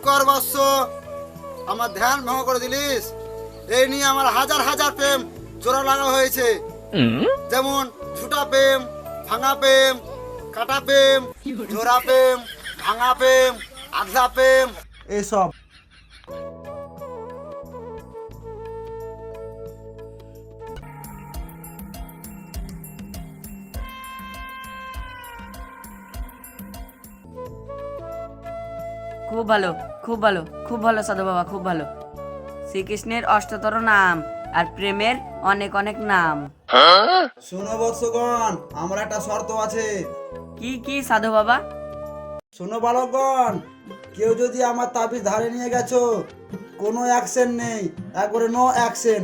কর বৎস, আমার ধ্যান ভঙ্গ করে দিলিস। এই নিয়ে আমার হাজার হাজার প্রেম জোড়া লাগা হয়েছে, যেমন ছুটা প্রেম, ভাঙা প্রেম, কাটা প্রেম, জোড়া প্রেম, ভাঙা প্রেম, আধা প্রেম, এইসব। খুব ভালো, খুব ভালো, খুব ভালো সাধু বাবা, খুব ভালো। শ্রীকৃষ্ণের অষ্টতর নাম আর প্রেমের অনেক অনেক নাম। শোনো বৎসগণ, আমার একটা শর্ত আছে। কি কি সাধু বাবা? শোনো বালকগণ, কেউ যদি আমার তাবিজ ধারে নিয়ে গেছো, কোনো অ্যাকশন নেই, একবারে নো অ্যাকশন।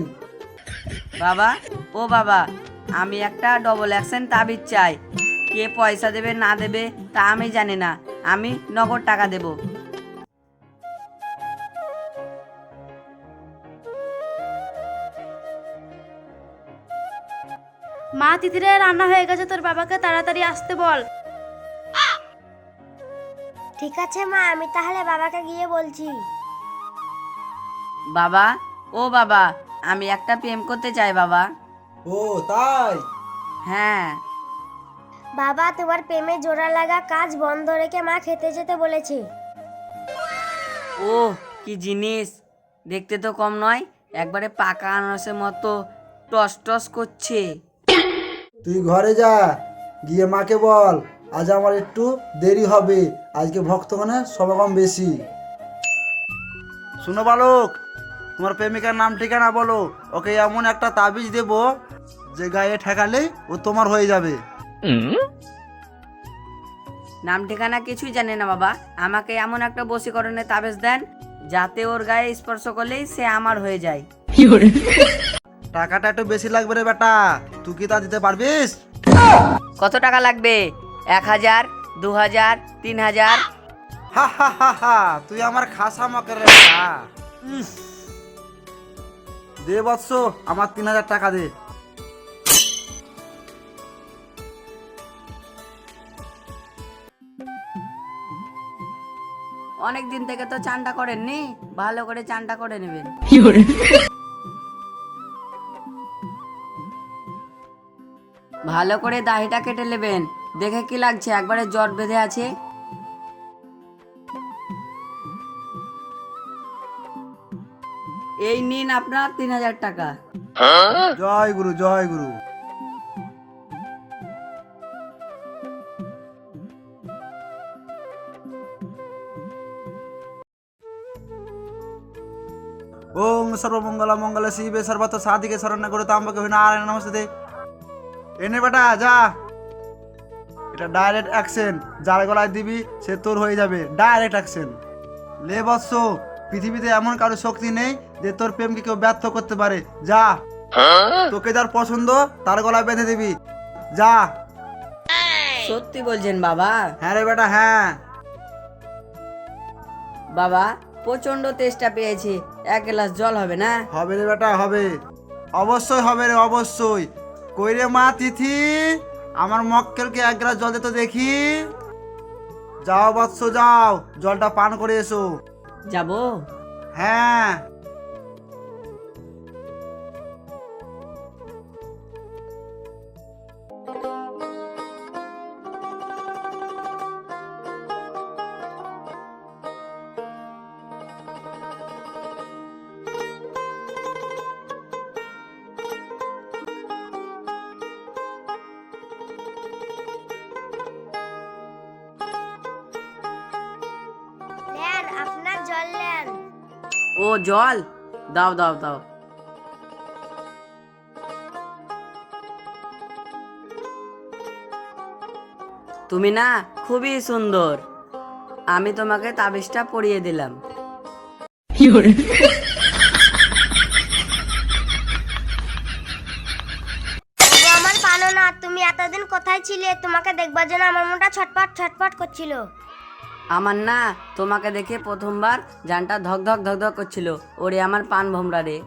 বাবা, ও বাবা, আমি একটা ডবল অ্যাকশন তাবিজ চাই। কে পয়সা দেবে না দেবে তা আমি জানি না, আমি নগদ টাকা দেব। মা, তিতিরে রান্না হয়ে গেছে, তোর বাবাকে তাড়াতাড়ি আসতে বল। ঠিক আছে মা, আমি তাহলে বাবাকে গিয়ে বলছি। বাবা, ও বাবা, আমি একটা প্রেম করতে চাই বাবা। ও তাই? হ্যাঁ। বাবা, তোমার প্রেমে জোড়া লাগা কাজ বন্ধ রেখে মা খেতে যেতে বলেছে। ও কি জিনিস, দেখতে তো কম নয়, একবারে পাকা আনারসের মতো টস টস করছে। তুই ঘরে যা, গিয়ে মাকে বল আজ আমার একটু দেরি হবে, আজকে ভক্তগণের সমাগম বেশি। শুনো বালক, তোমার প্রেমিকার নাম ঠিকানা বলো, ওকে এমন একটা তাবিজ দেব যে গায়ে ঠেকালেই ও তোমার হয়ে যাবে। নাম ঠিকানা কিছুই জানে না বাবা, আমাকে এমন একটা বশীকরণের তাবিজ দেন যাতে ওর গায়ে স্পর্শ করলেই সে আমার হয়ে যায়। টাকাটা একটু বেশি লাগবে রে বেটা, তুই কি তা দিতে পারবিস? কত টাকা লাগবে? 1000, 2000, 3000? হা হা হা হা, তুই আমার খাসা মকের রে বেটা। দে বৎস, আমার 3000 টাকা দে। অনেক দিন থেকে তো চানটা করেননি, ভালো করে চানটা করে নেবেন। ভালো করে দাড়িটা কেটে নেবেন, দেখে কি লাগছে একবারে জট বেঁধে আছে। এই নিন আপনার 3000 টাকা। জয় গুরু, জয় গুরু। ওম সর্বমঙ্গল মঙ্গল শিবে সর্বত সাধিকে শরণ্য গুরু তাম্বকে নারায়ণ নমস্তে। এনে বেটা যা, এটা ডাইরেক্ট অ্যাকশন, যার গলায় দিবি সে তোর হয়ে যাবে, ডাইরেক্ট অ্যাকশন। লে বৎস, পৃথিবীতে এমন কারো শক্তি নেই যে তোর প্রেমকে কেউ ব্যর্থ করতে পারে। যা, তোকে যার পছন্দ তার গলায় বেঁধে দিবি, যা। সত্যি বলছেন বাবা? হ্যাঁ রে বেটা, হ্যাঁ। বাবা, প্রচন্ড তেষ্টা পেয়েছে, 1 গ্লাস জল হবে না? হবে রে বেটা, হবে, অবশ্যই হবে রে, অবশ্যই। কই রে মা তিথি, আমার মক্কেলকে 1 গ্লাস জল দে তো দেখি। যাও বৎস যাও, জলটা পান করে এসো। যাবো? হ্যাঁ। নেন আপনার জল নেন। ও জল, দাও দাও দাও। তুমি না খুবই সুন্দর, আমি তোমাকে তাবিজটা পরিয়ে দিলাম। ওগো আমার পানো না, তুমি এতদিন কোথায় ছিলে? তোমাকে দেখবার জন্য আমার মনটা ছটপট ছটপট করছিল। আমার না তোমাকে দেখে প্রথমবার জানটা ধক ধক ধক ধক করছিল, ওরে আমার পান ভোমরা রে।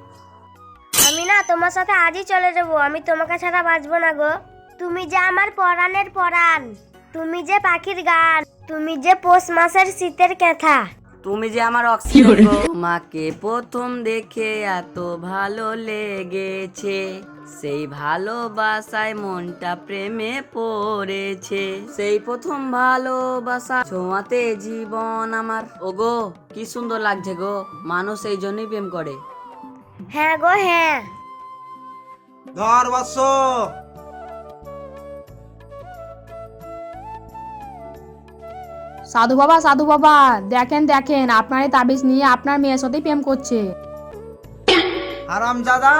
আমি না তোমার সাথে আজই চলে যাবো, আমি তোমাকে ছাড়া বাঁচবো না গো। তুমি যে আমার পরাণের পরাণ, তুমি যে পাখির গান, তুমি যে পৌষ মাসের শীতের কথা। তুমি যে আমার অক্সিজেন গো। তোমাকে প্রথম দেখে এত ভালো লেগেছে, সেই ভালোবাসায় মনটা প্রেমে পড়েছে, সেই প্রথম ভালোবাসা ছোঁয়াতে জীবন আমার। ওগো কি সুন্দর লাগছে গো, মানুষ এই জন্যই প্রেম করে। হ্যাঁ গো হ্যাঁ। ধর বৎস। সাধু বাবা দেখেন দেখেন, আপনার এই তাবিজ নিয়ে আপনার মেয়ের সাথেই প্রেম করছে। হারামজাদা,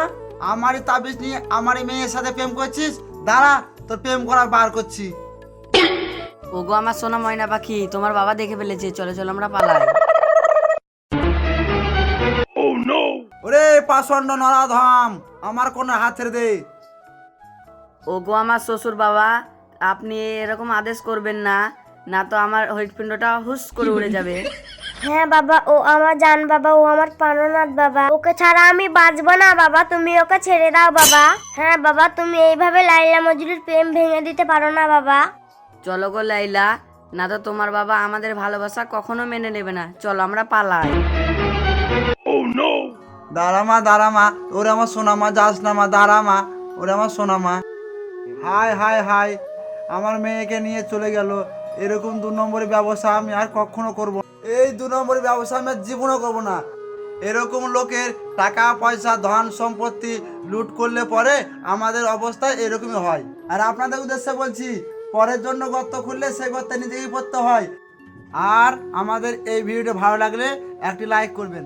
আমারই তাবিজ নিয়ে আমারই মেয়ের সাথে প্রেম করছিস? দাঁড়া, তোর প্রেম করা বার করছি। ওগো আমার সোনা ময়না পাখি, তোমার বাবা দেখে ফেলেছে, চলো চলো আমরা পালাই। ওরে পাষণ্ড নরাধম, আমার কোন হাত ছেড়ে দে। ওগো আমার শ্বশুর বাবা, আপনি এরকম আদেশ করবেন না, না তো আমার হৃৎপিণ্ডটা হুস করে উড়ে যাবে। হ্যাঁ বাবা, ও আমার জান বাবা, ও আমার প্রাণনাথ বাবা, ওকে ছাড়া আমি বাঁচবো না বাবা, তুমি ওকে ছেড়ে দাও বাবা। হ্যাঁ বাবা, তুমি এইভাবে লাইলা মজনুর প্রেম ভেঙে দিতে পারো না বাবা। চলো গো লাইলা, না তো তোমার বাবা আমাদের ভালোবাসা কখনো মেনে নেবে না, চলো আমরা পালাই। দাঁড়া মা, ওরে আমার সোনা মা, যাস না মা, দাঁড়া মা, ওরে আমার সোনা মা। হাই হাই হাই, আমার মেয়েকে নিয়ে চলে গেল। এরকম 2 নম্বরের ব্যবসা আমি আর কখনো করব না। এই 2 নম্বরের ব্যবসা আমি আর জীবনও করবো না। এরকম লোকের টাকা পয়সা ধন সম্পত্তি লুট করলে পরে আমাদের অবস্থা এরকমই হয়। আর আপনাদের উদ্দেশ্যে বলছি, পরের জন্য গর্ত খুললে সে গর্তে নিজেকেই পড়তে হয়। আর আমাদের এই ভিডিওটা ভালো লাগলে একটি লাইক করবেন।